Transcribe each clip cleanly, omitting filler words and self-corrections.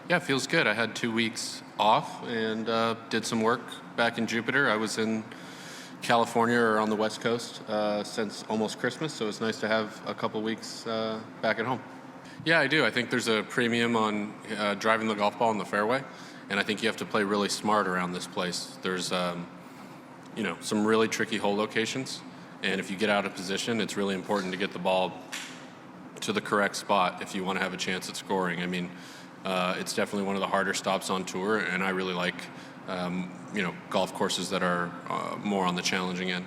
Yeah, it feels good. I had 2 weeks off and did some work back in Jupiter. I was in California or on the West Coast since almost Christmas, so it's nice to have a couple weeks back at home. Yeah, I do. I think there's a premium on driving the golf ball in the fairway, and I think you have to play really smart around this place. There's some really tricky hole locations, and if you get out of position, it's really important to get the ball to the correct spot if you want to have a chance at scoring. I mean, it's definitely one of the harder stops on tour, and I really like golf courses that are more on the challenging end.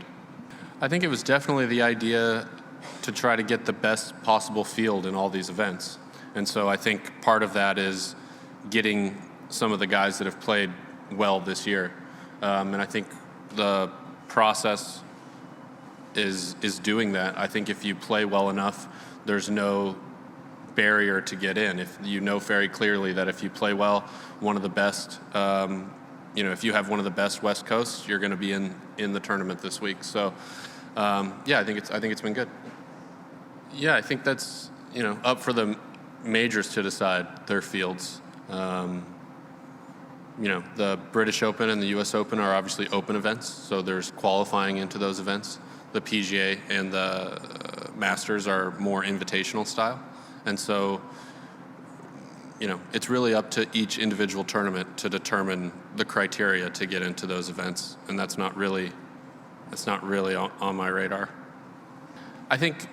I think it was definitely the idea to try to get the best possible field in all these events. And so I think part of that is getting some of the guys that have played well this year. And I think the process is doing that. I think if you play well enough, there's no barrier to get in. If you know very clearly that if you play well, one of the best, if you have one of the best West Coasts, you're going to be in the tournament this week. So, I think it's been good. Yeah, I think that's up for the majors to decide their fields. The British Open and the U.S. Open are obviously open events, so there's qualifying into those events. The PGA and the Masters are more invitational style. And so, it's really up to each individual tournament to determine the criteria to get into those events. And that's not really on my radar. I think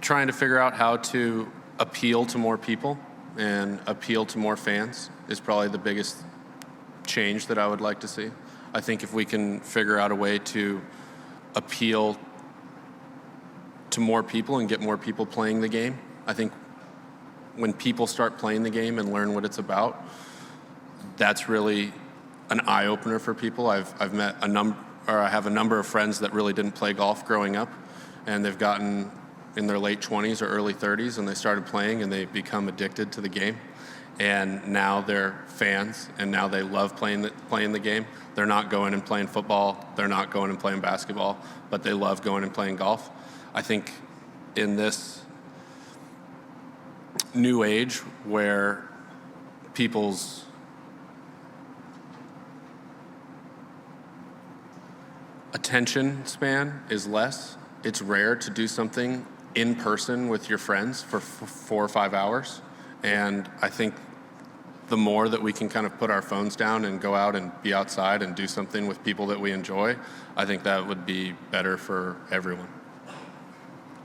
trying to figure out how to appeal to more people and appeal to more fans is probably the biggest change that I would like to see. I think if we can figure out a way to appeal to more people and get more people playing the game, I think when people start playing the game and learn what it's about, that's really an eye-opener for people. I've met I have a number of friends that really didn't play golf growing up, and they've gotten in their late 20s or early 30s, and they started playing, and they become addicted to the game. And now they're fans, and now they love playing the game. They're not going and playing football. They're not going and playing basketball, but they love going and playing golf. I think in this new age where people's attention span is less, it's rare to do something in person with your friends for 4 or 5 hours. And I think the more that we can kind of put our phones down and go out and be outside and do something with people that we enjoy, I think that would be better for everyone.